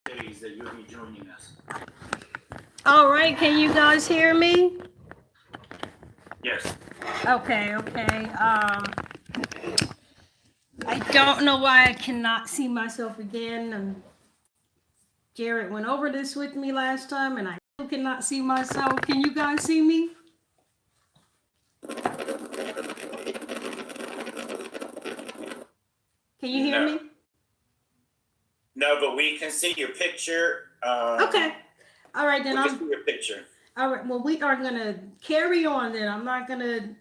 days that you'll be joining us. All right, can you guys hear me? Yes. Okay. I don't know why I cannot see myself again. And Jared went over this with me last time, and I still cannot see myself. Can you guys see me? Can you hear No. me? No, but we can see your picture. Okay. All right, then We can see your picture. all right. Well, we are gonna carry on then. I'm not gonna.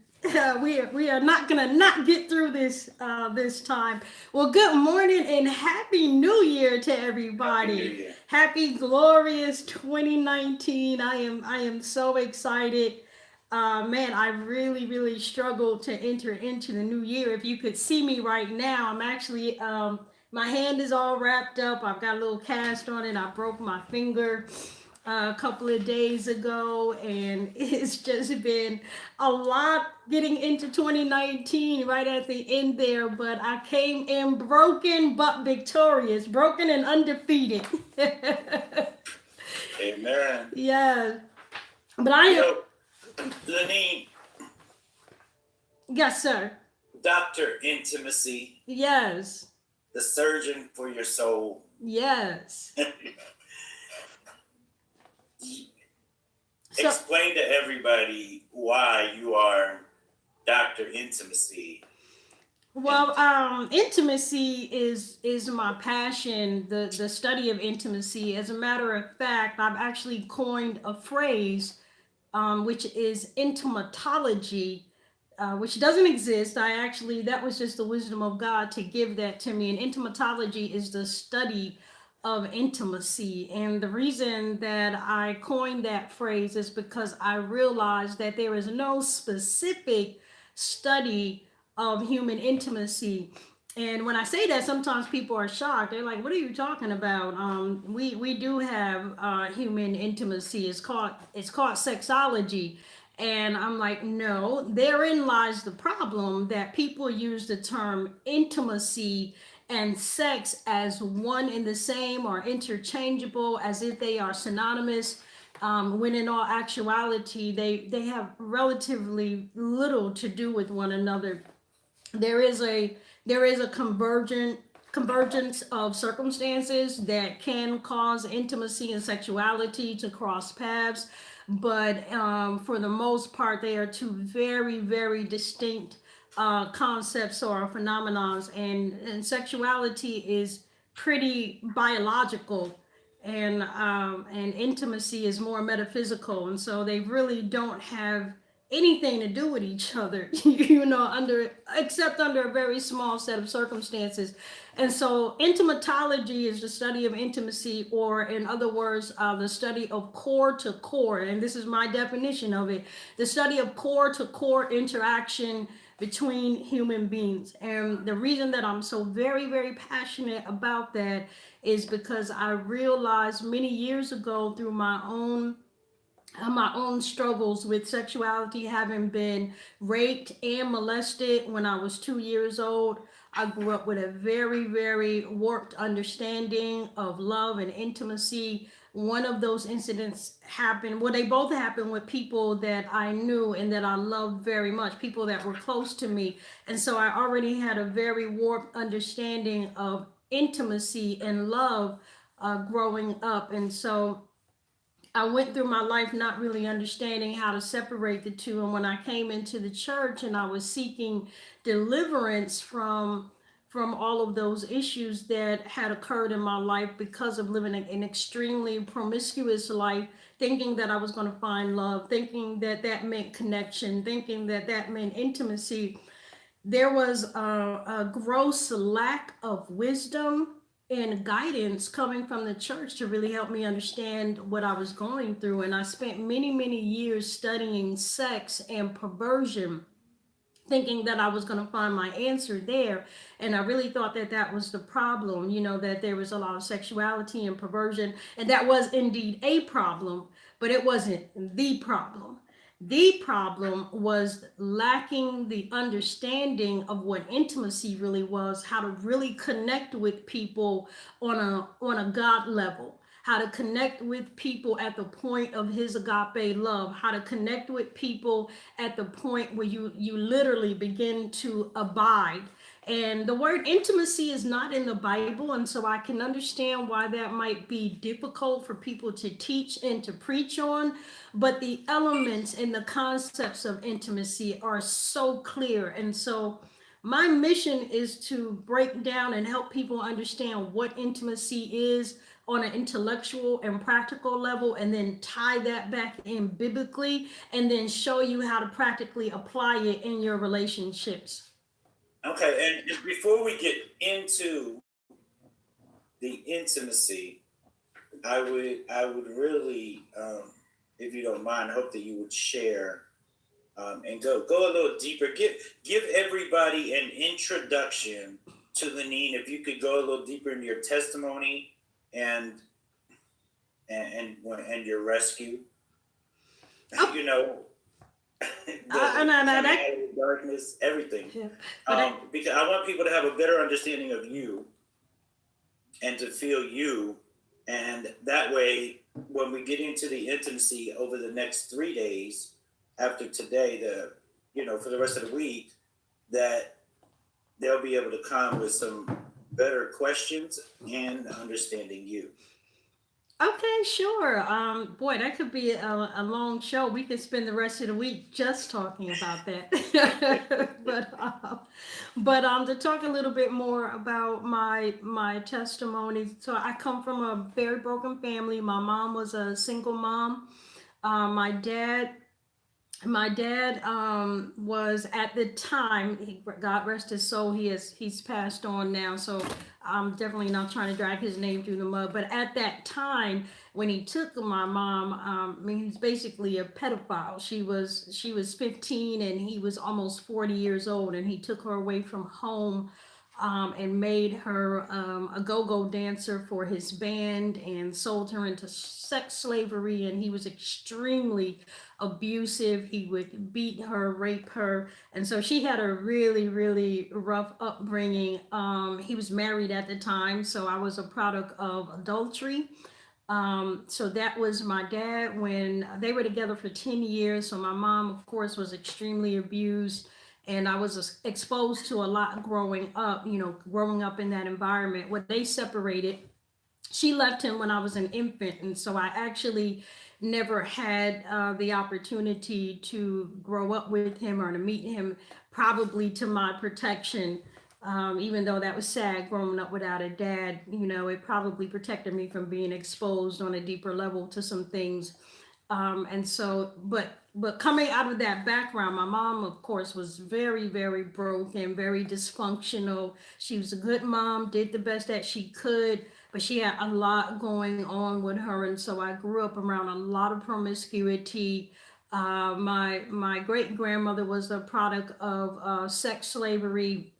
We are not gonna not get through this this time. Well, good morning and happy New Year to everybody. Happy New Year. Happy glorious 2019. I am so excited. Man, I really struggled to enter into the new year. If you could see me right now, I'm actually my hand is all wrapped up. I've got a little cast on it. I broke my finger a couple of days ago, and it's just been a lot getting into 2019 right at the end there. But I came in broken but victorious, broken and undefeated. Amen. Yeah, but I am. Lenine, Yes, sir. Dr. Intimacy, Yes. the surgeon for your soul. Yes. So, Explain to everybody why you are Dr. Intimacy. well, intimacy is my passion. The study of intimacy. As a matter of fact, I've actually coined a phrase, which is intimateology, which doesn't exist. That was just the wisdom of God to give that to me. And intimatology is the study of intimacy. And the reason that I coined that phrase is because I realized that there is no specific study of human intimacy. And when I say that, sometimes people are shocked. They're like, "What are you talking about?" We do have human intimacy. It's called sexology, and I'm like, no. Therein lies the problem that people use the term intimacy and sex as one and the same or interchangeable, as if they are synonymous. When in all actuality, they have relatively little to do with one another. There is a convergence of circumstances that can cause intimacy and sexuality to cross paths, but for the most part, they are two very distinct concepts or phenomenons, and sexuality is pretty biological, and intimacy is more metaphysical, and so they really don't have anything to do with each other, under except under a very small set of circumstances. And so intimatology is the study of intimacy, or in other words, the study of core to core, and this is my definition of it: the study of core to core interaction between human beings. And the reason that I'm so very passionate about that is because I realized many years ago, through my own struggles with sexuality, having been raped and molested when I was 2 years old. I grew up with a very warped understanding of love and intimacy. One of those incidents happened, well, they both happened with people that I knew and that I loved very much, people that were close to me. And so I already had a very warped understanding of intimacy and love growing up. And so I went through my life not really understanding how to separate the two. And when I came into the church and I was seeking deliverance from all of those issues that had occurred in my life because of living an extremely promiscuous life, thinking that I was going to find love, thinking that that meant connection, thinking that that meant intimacy, there was a gross lack of wisdom and guidance coming from the church to really help me understand what I was going through. And I spent many years studying sex and perversion, thinking that I was going to find my answer there. And I really thought that that was the problem, that there was a lot of sexuality and perversion. And that was indeed a problem, but it wasn't the problem. The problem was lacking the understanding of what intimacy really was, how to really connect with people on a God level, how to connect with people at the point of his agape love, how to connect with people at the point where you literally begin to abide. And the word intimacy is not in the Bible, and so I can understand why that might be difficult for people to teach and to preach on. But the elements and the concepts of intimacy are so clear. And so my mission is to break down and help people understand what intimacy is on an intellectual and practical level, and then tie that back in biblically, and then show you how to practically apply it in your relationships. Okay, and just before we get into the intimacy, I would really, if you don't mind, hope that you would share, and go a little deeper. Give everybody an introduction to Lenine. If you could go a little deeper in your testimony and and your rescue, Oh, you know, the no, no, coming that, out of the darkness, everything. yeah. But I, Because I want people to have a better understanding of you and to feel you, and that way, when we get into the intimacy over the next 3 days after today, for the rest of the week, that they'll be able to come with some better questions and understanding you. okay, sure. Boy, that could be a long show. We could spend the rest of the week just talking about that. But to talk a little bit more about my testimony. So I come from a very broken family. My mom was a single mom. My dad was at the time, God rest his soul, he's passed on now, so I'm definitely not trying to drag his name through the mud. But at that time, when he took my mom, I mean, he's basically a pedophile. She was 15 and he was almost 40 years old, and he took her away from home, and made her a go-go dancer for his band, and sold her into sex slavery. And he was extremely abusive. He would beat her, rape her, and so she had a really, really rough upbringing. He was married at the time, so I was a product of adultery. So that was my dad when they were together for 10 years. So my mom, of course, was extremely abused. And I was exposed to a lot growing up, growing up in that environment. When they separated, she left him when I was an infant. And so I actually never had the opportunity to grow up with him or to meet him, probably to my protection. Even though that was sad growing up without a dad, it probably protected me from being exposed on a deeper level to some things. And so, but coming out of that background, my mom, of course, was very, very broken, very dysfunctional. She was a good mom, did the best that she could, but she had a lot going on with her. And so I grew up around a lot of promiscuity. My great grandmother was a product of sex slavery.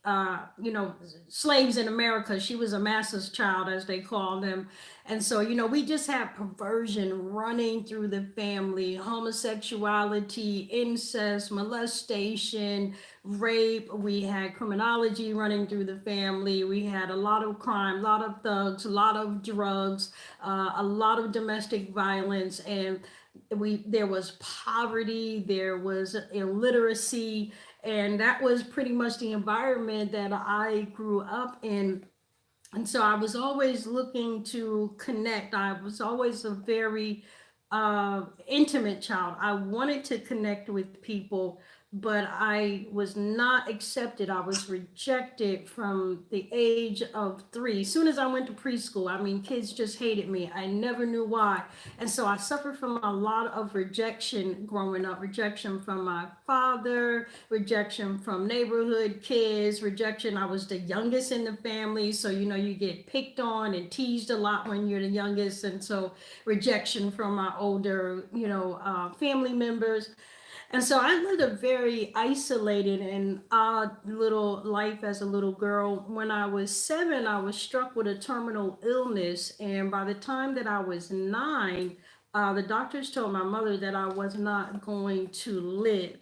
Slaves in America. She was a master's child, as they call them. And so, we just have perversion running through the family: homosexuality, incest, molestation, rape. We had criminology running through the family. We had a lot of crime, a lot of thugs, a lot of drugs, a lot of domestic violence. And there was poverty, there was illiteracy, and that was pretty much the environment that I grew up in. And so I was always looking to connect. I was always a very intimate child. I wanted to connect with people, but I was not accepted. I was rejected from the age of 3. As soon as I went to preschool, I mean, kids just hated me. I never knew why. And so I suffered from a lot of rejection growing up: rejection from my father, rejection from neighborhood kids, rejection. I was the youngest in the family. So, you get picked on and teased a lot when you're the youngest. And so rejection from my older, family members. And so I lived a very isolated and odd little life as a little girl. When I was 7, I was struck with a terminal illness. And by the time that I was 9, the doctors told my mother that I was not going to live.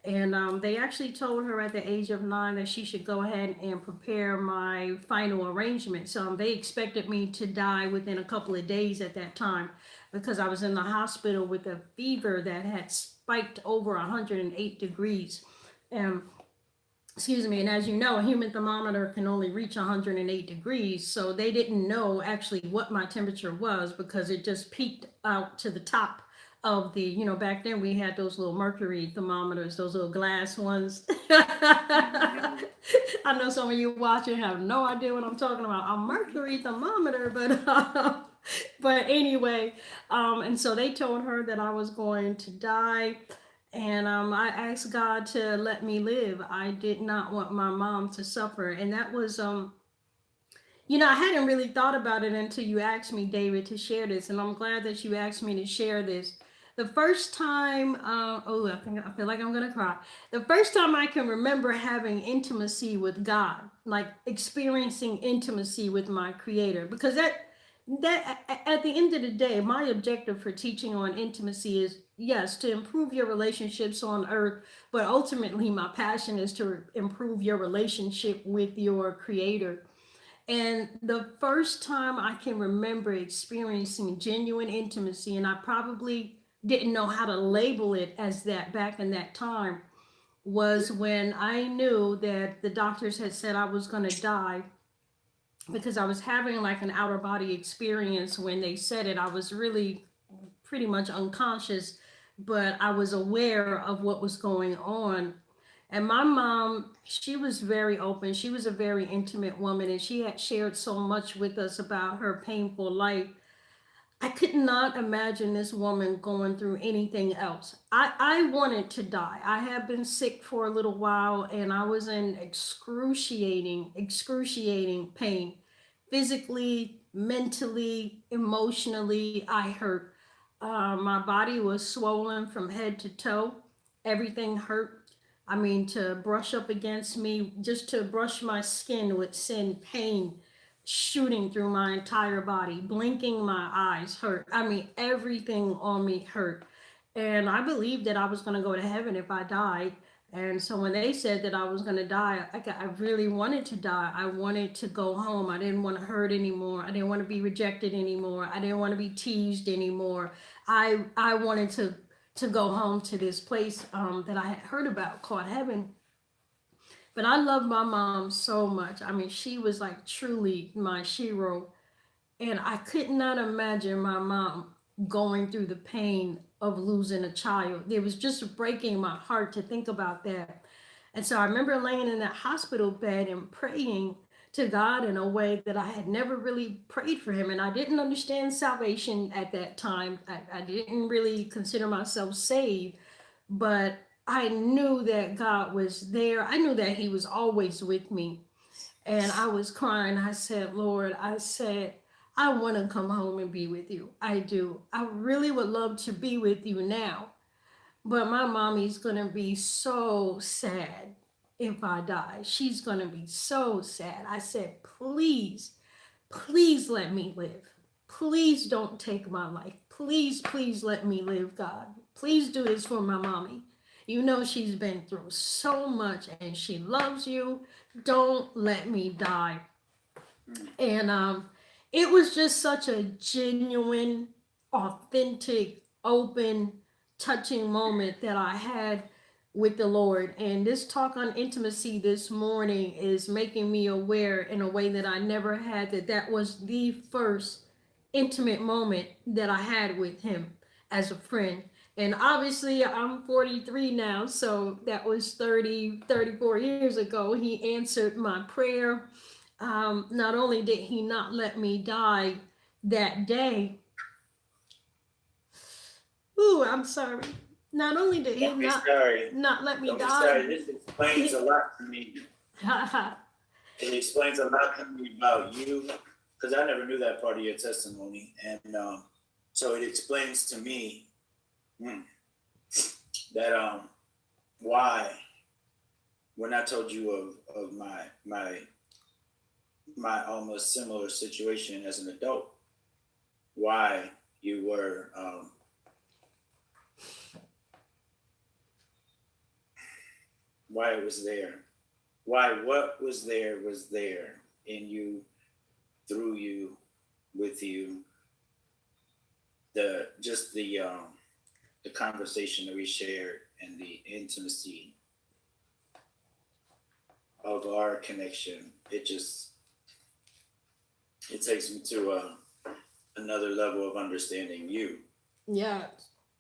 And they actually told her at the age of 9 that she should go ahead and prepare my final arrangement. So they expected me to die within a couple of days at that time because I was in the hospital with a fever that had spiked over 108 degrees. And excuse me, and as you know, a human thermometer can only reach 108 degrees, so they didn't know actually what my temperature was because it just peaked out to the top of the, back then we had those little mercury thermometers, those little glass ones. I know some of you watching have no idea what I'm talking about. A mercury thermometer, but but anyway, and so they told her that I was going to die. And I asked God to let me live. I did not want my mom to suffer. And that was, I hadn't really thought about it until you asked me, David, to share this. And I'm glad that you asked me to share this. The first time, I feel like I'm going to cry. The first time I can remember having intimacy with God, like experiencing intimacy with my creator, because that at the end of the day, my objective for teaching on intimacy is, yes, to improve your relationships on earth, but ultimately my passion is to improve your relationship with your creator. And the first time I can remember experiencing genuine intimacy, and I probably didn't know how to label it as that back in that time, was when I knew that the doctors had said I was going to die because I was having like an outer body experience. When they said it, I was really pretty much unconscious, but I was aware of what was going on. And my mom, she was very open. She was a very intimate woman, and she had shared so much with us about her painful life. I could not imagine this woman going through anything else. I wanted to die. I had been sick for a little while and I was in excruciating pain. Physically, mentally, emotionally, I hurt. My body was swollen from head to toe. Everything hurt. I mean, to brush up against me, just to brush my skin would send pain shooting through my entire body. Blinking my eyes hurt. I mean, everything on me hurt. And I believed that I was going to go to heaven if I died. And so when they said that I was going to die, I really wanted to die. I wanted to go home. I didn't want to hurt anymore. I didn't want to be rejected anymore. I didn't want to be teased anymore. I wanted to go home to this place that I had heard about called heaven. But I love my mom so much. I mean, she was like truly my shero. And I could not imagine my mom going through the pain of losing a child. It was just breaking my heart to think about that. And so I remember laying in that hospital bed and praying to God in a way that I had never really prayed for him. And I didn't understand salvation at that time. I didn't really consider myself saved, but I knew that God was there. I knew that he was always with me. And I was crying. I said, Lord, I want to come home and be with you. I do. I really would love to be with you now. But my mommy's going to be so sad if I die. She's going to be so sad. I said, please, please let me live. Please don't take my life. Please, please let me live, God. Please do this for my mommy. You know she's been through so much and she loves you. Don't let me die. And it was just such a genuine, authentic, open, touching moment that I had with the Lord. And this talk on intimacy this morning is making me aware in a way that I never had, that that was the first intimate moment that I had with him as a friend. And obviously I'm 43 now, so that was 34 years ago. He answered my prayer. Not only did he not let me die that day, ooh, I'm sorry. Not only did he Don't be sorry. not let me Don't be die, sorry. This explains a lot to me. It explains a lot to me about you, because I never knew that part of your testimony. And so it explains to me that why, when I told you of my almost similar situation as an adult, why you were why it was there, why what was there in you, through you, with you, the conversation that we shared and the intimacy of our connection. It takes me to another level of understanding you. Yeah.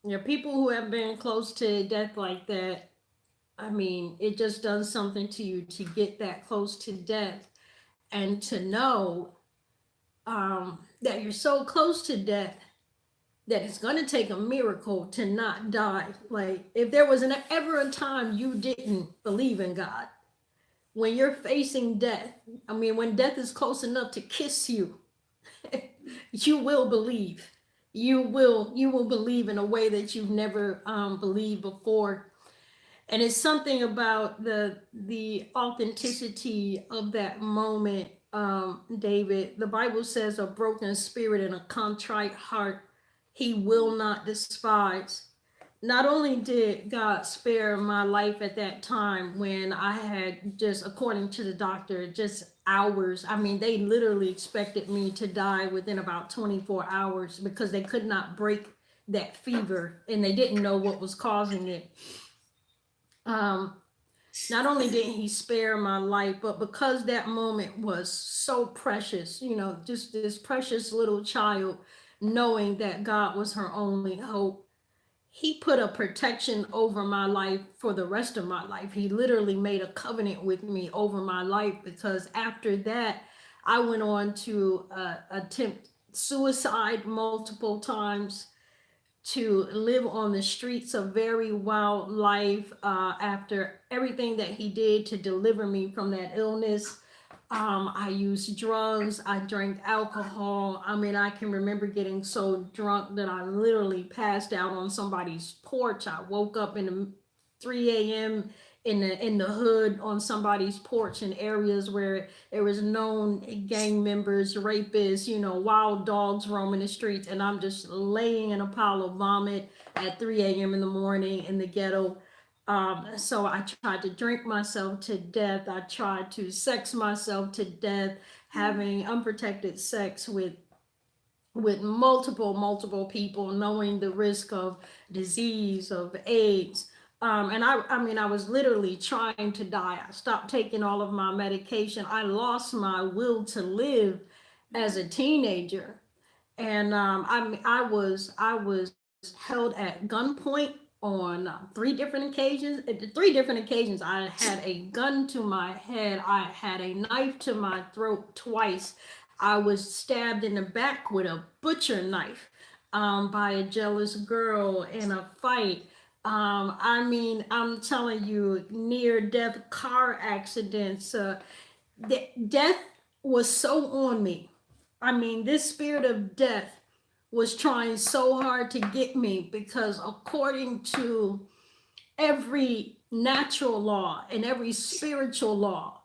Yeah, people who have been close to death like that, I mean, it just does something to you to get that close to death and to know that you're so close to death that it's going to take a miracle to not die. Like, if there was ever a time you didn't believe in God, when you're facing death, I mean, when death is close enough to kiss you, you will believe. You will believe in a way that you've never believed before. And it's something about the authenticity of that moment, David. The Bible says a broken spirit and a contrite heart he will not despise. Not only did God spare my life at that time when I had, just according to the doctor, just hours. I mean, they literally expected me to die within about 24 hours because they could not break that fever and they didn't know what was causing it. Um, Not only did he spare my life, but because that moment was so precious, just this precious little child, knowing that God was her only hope, he put a protection over my life for the rest of my life. He literally made a covenant with me over my life, because after that, I went on to attempt suicide multiple times, to live on the streets of very wild life, after everything that he did to deliver me from that illness. I used drugs, I drank alcohol. I mean, I can remember getting so drunk that I literally passed out on somebody's porch. I woke up in the 3 a.m. in the hood on somebody's porch in areas where there was known gang members, rapists, wild dogs roaming the streets, and I'm just laying in a pile of vomit at 3 a.m. in the morning in the ghetto. So I tried to drink myself to death. I tried to sex myself to death, having unprotected sex with multiple people, knowing the risk of disease, of AIDS. And I mean, I was literally trying to die. I stopped taking all of my medication. I lost my will to live as a teenager. And I was held at gunpoint on three different occasions. I had a gun to my head. I had a knife to my throat twice. I was stabbed in the back with a butcher knife, by a jealous girl in a fight. I mean, I'm telling you, near death car accidents. Death was so on me. I mean, this spirit of death was trying so hard to get me, because according to every natural law and every spiritual law,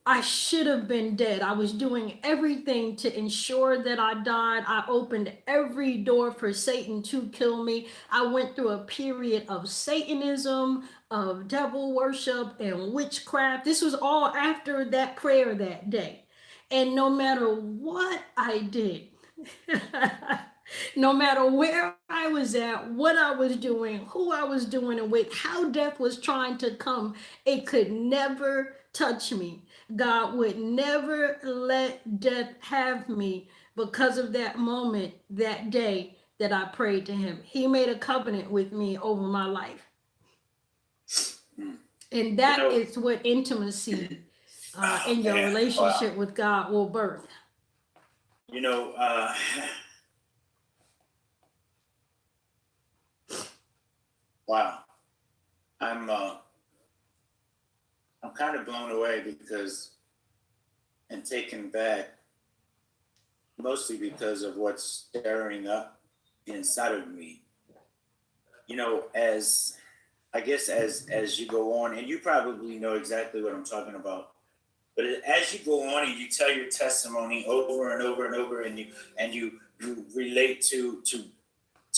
I should have been dead. I was doing everything to ensure that I died. I opened every door for Satan to kill me. I went through a period of Satanism, of devil worship, and witchcraft. This was all after that prayer that day. And no matter what I did, no matter where I was at, what I was doing, who I was doing it with, how death was trying to come, it could never touch me. God would never let death have me, because of that moment, that day that I prayed to him. He made a covenant with me over my life. And You that know, is what intimacy oh in your man, wow. relationship with God will birth. You know, wow. I'm uh, I'm kind of blown away because and taken back, mostly because of what's stirring up inside of me. As I guess as you go on, and you probably know exactly what I'm talking about. But as you go on and you tell your testimony over and over and over, and you relate to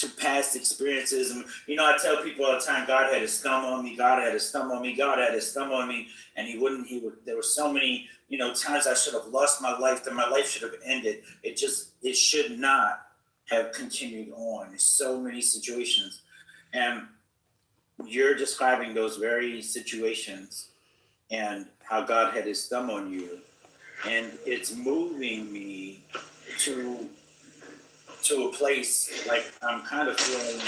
to past experiences. And I tell people all the time, God had his thumb on me, God had his thumb on me, God had his thumb on me, and he would there were so many, times I should have lost my life, that my life should have ended. It should not have continued on. There's so many situations. And you're describing those very situations and how God had his thumb on you. And it's moving me to a place like I'm kind of feeling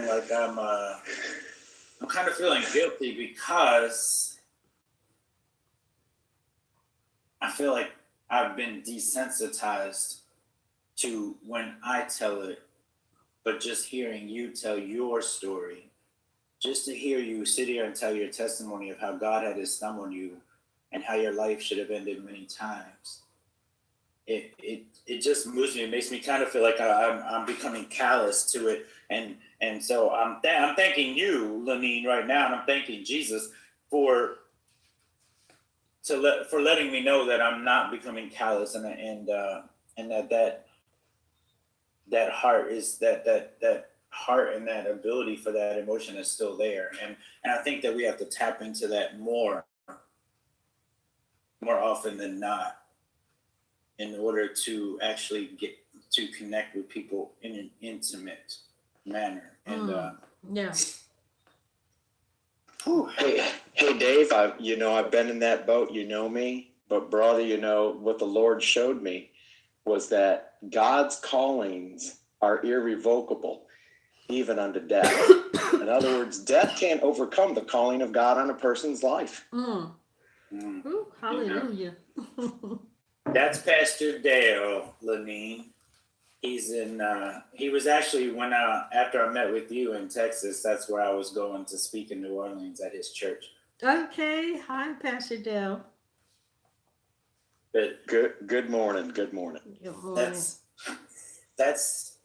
like I'm kind of feeling guilty, because I feel like I've been desensitized to when I tell it, but just hearing you tell your story, just to hear you sit here and tell your testimony of how God had his thumb on you and how your life should have ended many times. It just moves me. It makes me kind of feel like I'm becoming callous to it, and so I'm thanking you, Lenine, right now, and I'm thanking Jesus for letting me know that I'm not becoming callous, and that heart is that heart and that ability for that emotion is still there, and I think that we have to tap into that more often than not, in order to actually get to connect with people in an intimate manner. And Yeah. Hey, Dave. I've been in that boat. You know me, but brother, what the Lord showed me was that God's callings are irrevocable, even unto death. In other words, death can't overcome the calling of God on a person's life. Ooh, hallelujah. That's Pastor Dale Lenine. He was actually, when after I met with you in Texas, that's where I was going to speak in New Orleans at his church. Okay. Hi, Pastor Dale. But Good morning. Good morning. Good morning. That's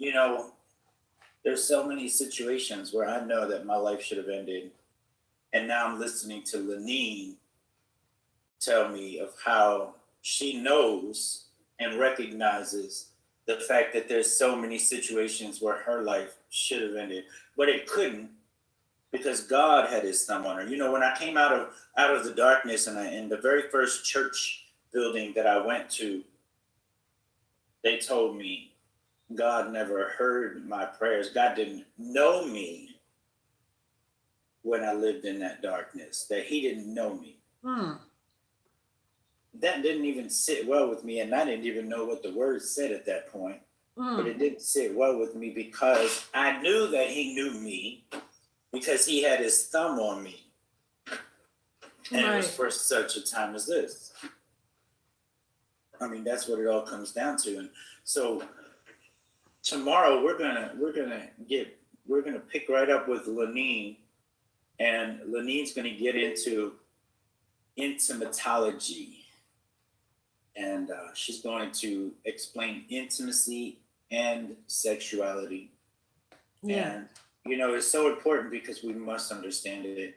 there's so many situations where I know that my life should have ended, and now I'm listening to Lenine tell me of how she knows and recognizes the fact that there's so many situations where her life should have ended, but it couldn't, because God had his thumb on her. When I came out of the darkness, and in the very first church building that I went to, they told me God never heard my prayers. God didn't know me when I lived in that darkness, that he didn't know me. That didn't even sit well with me, and I didn't even know what the word said at that point. But it didn't sit well with me, because I knew that he knew me, because he had his thumb on me. And It was for such a time as this. I mean, that's what it all comes down to. And so tomorrow we're gonna pick right up with Lenine, and Lenine's gonna get into intimateology. And she's going to explain intimacy and sexuality. Yeah. And, it's so important, because we must understand it.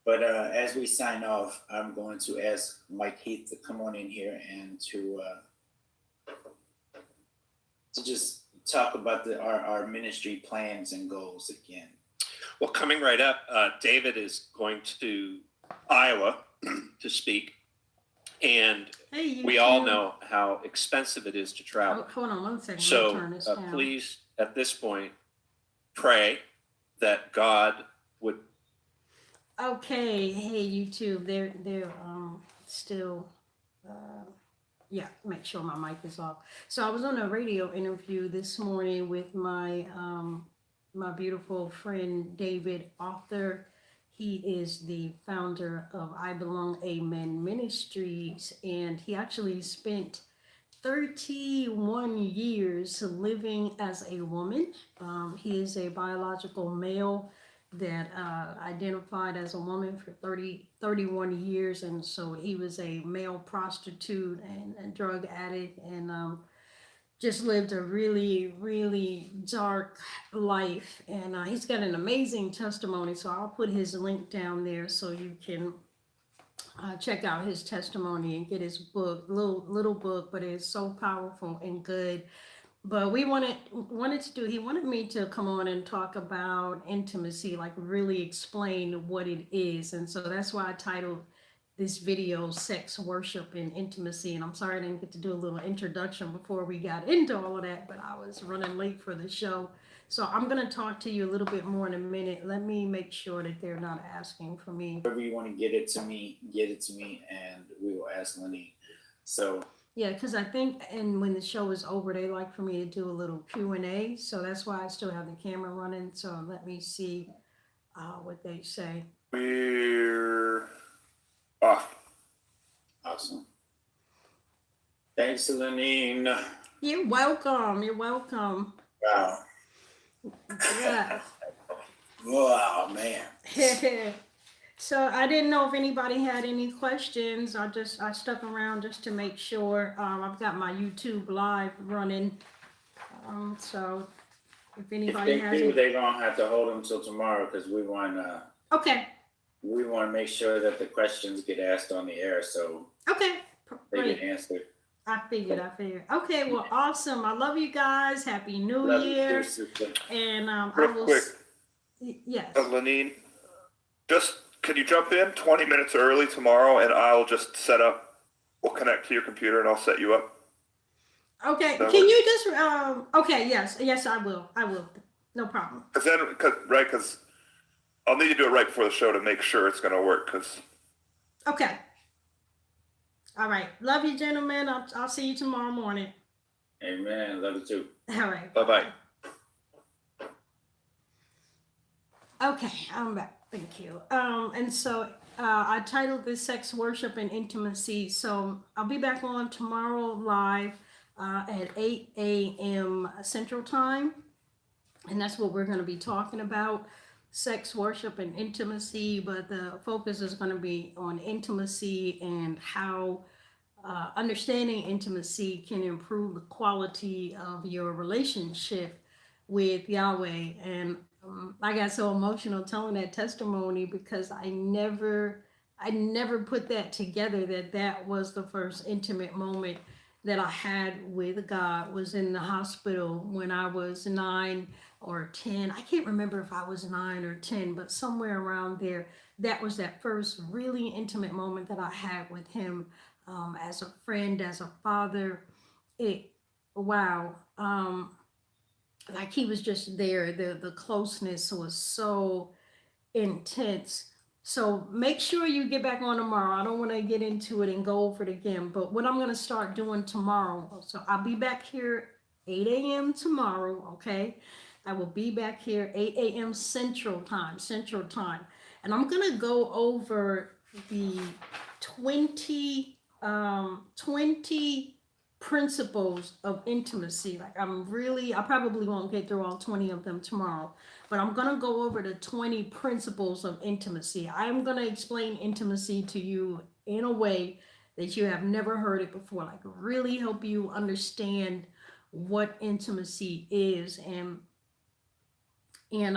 But as we sign off, I'm going to ask Mike Heath to come on in here and to just talk about our ministry plans and goals again. Well, coming right up, David is going to Iowa to speak. And we all know how expensive it is to travel. Hold on one second. So turn this down. please, at this point, pray that God would. Okay. Hey, YouTube. They're still. Make sure my mic is off. So I was on a radio interview this morning with my my beautiful friend David Author. He is the founder of I Belong Amen Ministries, and he actually spent 31 years living as a woman. He is a biological male that identified as a woman for 31 years, and so he was a male prostitute and a drug addict, and just lived a really, really dark life. And he's got an amazing testimony. So I'll put his link down there so you can check out his testimony and get his book, little book, but it's so powerful and good. But we he wanted me to come on and talk about intimacy, like really explain what it is. And so that's why I titled this video Sex, Worship, and Intimacy. And I'm sorry I didn't get to do a little introduction before we got into all of that, but I was running late for the show. So I'm going to talk to you a little bit more in a minute. Let me make sure that they're not asking for me. Whenever you want to get it to me, and we will ask Lenny. So yeah, because I think, and when the show is over, they like for me to do a little Q&A. So that's why I still have the camera running. So let me see what they say. We're off. Awesome. Thanks, Lenny. You're welcome. You're welcome. Wow. Yeah. Wow, man. So I didn't know if anybody had any questions. I stuck around just to make sure. I've got my YouTube live running. So if anybody has any, they're gonna have to hold them till tomorrow because we want okay. We want to make sure that the questions get asked on the air, so okay, they get answered. I figured. Okay, well, awesome. I love you guys. Happy New Year. And real quick. Yes. Lenine, just can you jump in 20 minutes early tomorrow, and I'll just set up. We'll connect to your computer, and I'll set you up. Okay. Can you just? Okay. Yes, I will. No problem. Because I'll need to do it right before the show to make sure it's going to work. Okay. All right. Love you, gentlemen. I'll see you tomorrow morning. Amen. Love you too. All right. Bye-bye. Okay, I'm back. Thank you. And so I titled this Sex, Worship, and Intimacy. So I'll be back on tomorrow live at 8 a.m. Central Time. And that's what we're going to be talking about. Sex, worship, and intimacy, but the focus is going to be on intimacy and how understanding intimacy can improve the quality of your relationship with Yahweh. And I got so emotional telling that testimony because I never put that together, that was the first intimate moment that I had with God. Was in the hospital when I was 9 or 10. I can't remember if I was 9 or 10, but somewhere around there. That was that first really intimate moment that I had with him, as a friend, as a father. Wow. Like he was just there. The closeness was so intense. So make sure you get back on tomorrow. I don't want to get into it and go over it again, but what I'm going to start doing tomorrow. So I'll be back here 8 a.m. tomorrow. Okay. I will be back here 8 a.m. Central Time. And I'm going to go over the 20 principles of intimacy. Like I probably won't get through all 20 of them tomorrow, but I'm going to go over the 20 principles of intimacy. I'm going to explain intimacy to you in a way that you have never heard it before, like really help you understand what intimacy is. And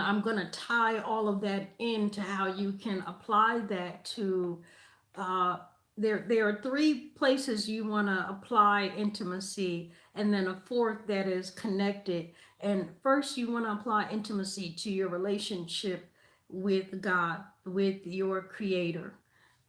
I'm going to tie all of that into how you can apply that to there are 3 places you want to apply intimacy, and then a 4th that is connected. And first, you want to apply intimacy to your relationship with God, with your Creator.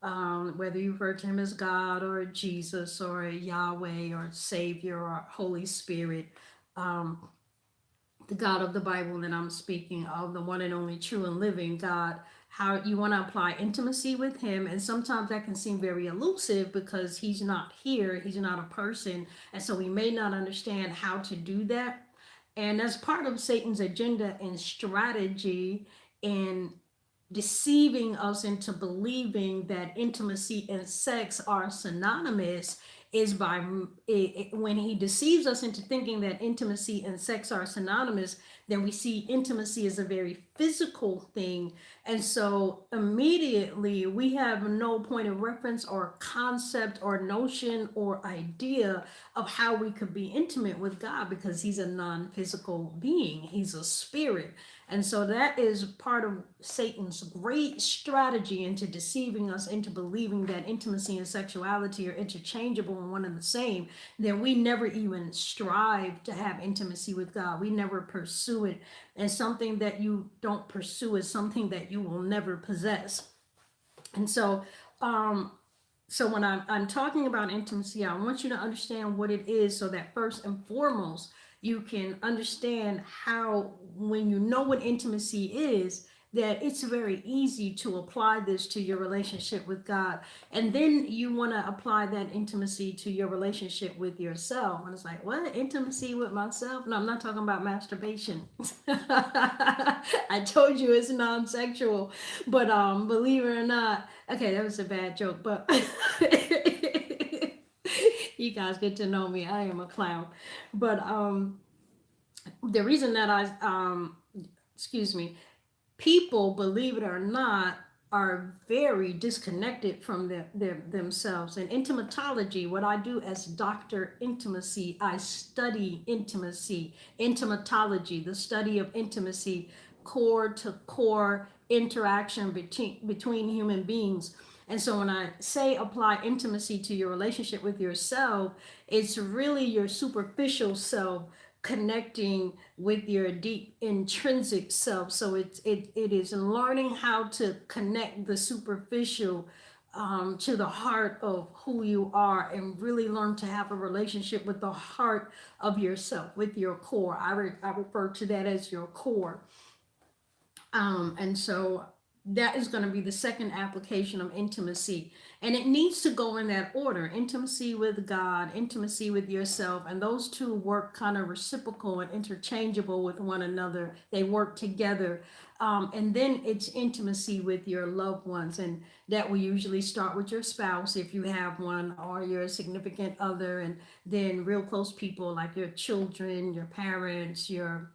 Whether you refer to him as God or Jesus or Yahweh or Savior or Holy Spirit, the God of the Bible that I'm speaking of, the one and only true and living God. How you want to apply intimacy with him. And sometimes that can seem very elusive because he's not here. He's not a person. And so we may not understand how to do that. And as part of Satan's agenda and strategy in deceiving us into believing that intimacy and sex are synonymous is by when he deceives us into thinking that intimacy and sex are synonymous, then we see intimacy as a very physical thing. And so immediately we have no point of reference or concept or notion or idea of how we could be intimate with God because he's a non-physical being. He's a spirit. And so that is part of Satan's great strategy into deceiving us into believing that intimacy and sexuality are interchangeable identical and one and the same, then we never even strive to have intimacy with God. We never pursue it. And something that you don't pursue is something that you will never possess. And so, so when I'm talking about intimacy, I want you to understand what it is, so that first and foremost, you can understand how, when you know what intimacy is, that it's very easy to apply this to your relationship with God. And then you want to apply that intimacy to your relationship with yourself. And it's like, what? Intimacy with myself? No, I'm not talking about masturbation. I told you it's non-sexual. But believe it or not, okay, that was a bad joke, but you guys get to know me. I am a clown. But the reason that excuse me, people, believe it or not, are very disconnected from themselves. And intimateology, what I do as Dr. Intimacy, I study intimacy. Intimateology, the study of intimacy, core to core interaction between human beings. And so when I say apply intimacy to your relationship with yourself, it's really your superficial self connecting with your deep intrinsic self. So it is learning how to connect the superficial to the heart of who you are, and really learn to have a relationship with the heart of yourself, with your core. I refer to that as your core. And so that is going to be the second application of intimacy. And it needs to go in that order: intimacy with God, intimacy with yourself. And those two work kind of reciprocal and interchangeable with one another. They work together. And then it's intimacy with your loved ones. And that will usually start with your spouse, if you have one, or your significant other. And then real close people like your children, your parents, your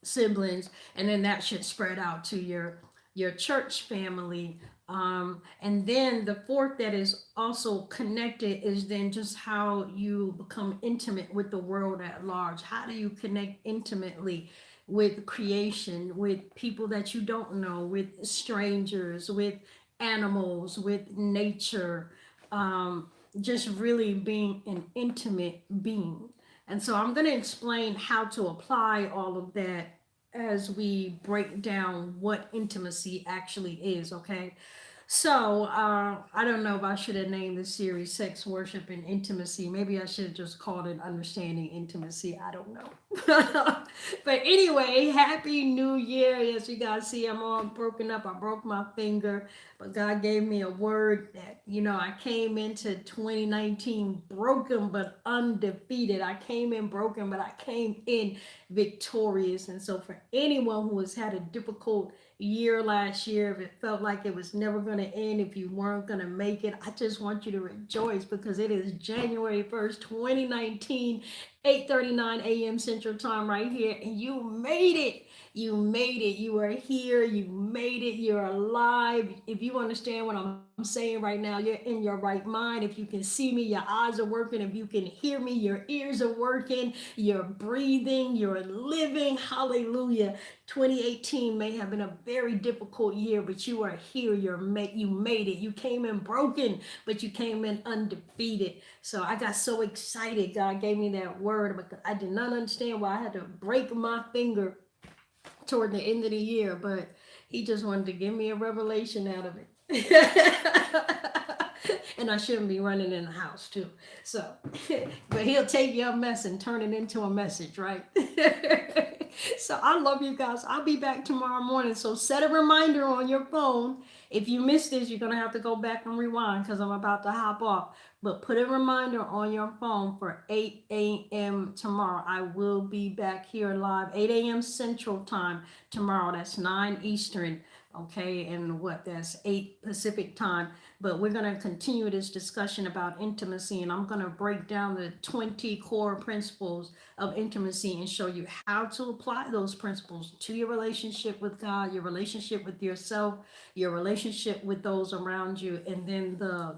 siblings, and then that should spread out to your church family. And then the fourth that is also connected is then just how you become intimate with the world at large. How do you connect intimately with creation, with people that you don't know, with strangers, with animals, with nature, just really being an intimate being. And so I'm going to explain how to apply all of that as we break down what intimacy actually is, okay? So I don't know if I should have named this series Sex, Worship, and Intimacy. Maybe I should have just called it Understanding Intimacy. I don't know. But anyway, Happy New Year. As you guys see, I'm all broken up. I broke my finger, but God gave me a word that, I came into 2019 broken but undefeated. I came in broken, but I came in victorious. And so for anyone who has had a difficult year last year, if it felt like it was never going to end, if you weren't going to make it, I just want you to rejoice, because it is January 1st, 2019, 8:39 a.m. Central Time right here, and you made it. You made it. You are here. You made it. You're alive. If you understand what I'm saying right now, you're in your right mind. If you can see me, your eyes are working. If you can hear me, your ears are working. You're breathing. You're living. Hallelujah. 2018 may have been a very difficult year, but you are here. You made it. You came in broken, but you came in undefeated. So I got so excited. God gave me that word, but I did not understand why I had to break my finger toward the end of the year, but he just wanted to give me a revelation out of it. And I shouldn't be running in the house too. So, but he'll take your mess and turn it into a message, right? So I love you guys. I'll be back tomorrow morning. So set a reminder on your phone. If you missed this, you're going to have to go back and rewind, because I'm about to hop off. But put a reminder on your phone for 8 a.m. tomorrow. I will be back here live, 8 a.m. Central Time tomorrow. That's 9 Eastern. Okay, and that's 8 Pacific Time. But we're going to continue this discussion about intimacy, and I'm going to break down the 20 core principles of intimacy and show you how to apply those principles to your relationship with God, your relationship with yourself, your relationship with those around you, and then the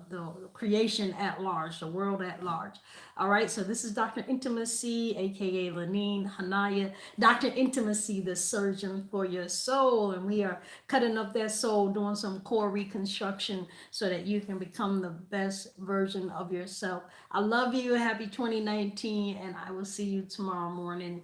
creation at large, the world at large. All right, so this is Dr. Intimacy, aka Lanine Hanaya, Dr. Intimacy, the surgeon for your soul, and we are cutting up that soul, doing some core reconstruction so that you can become the best version of yourself. I love you. Happy 2019, and I will see you tomorrow morning.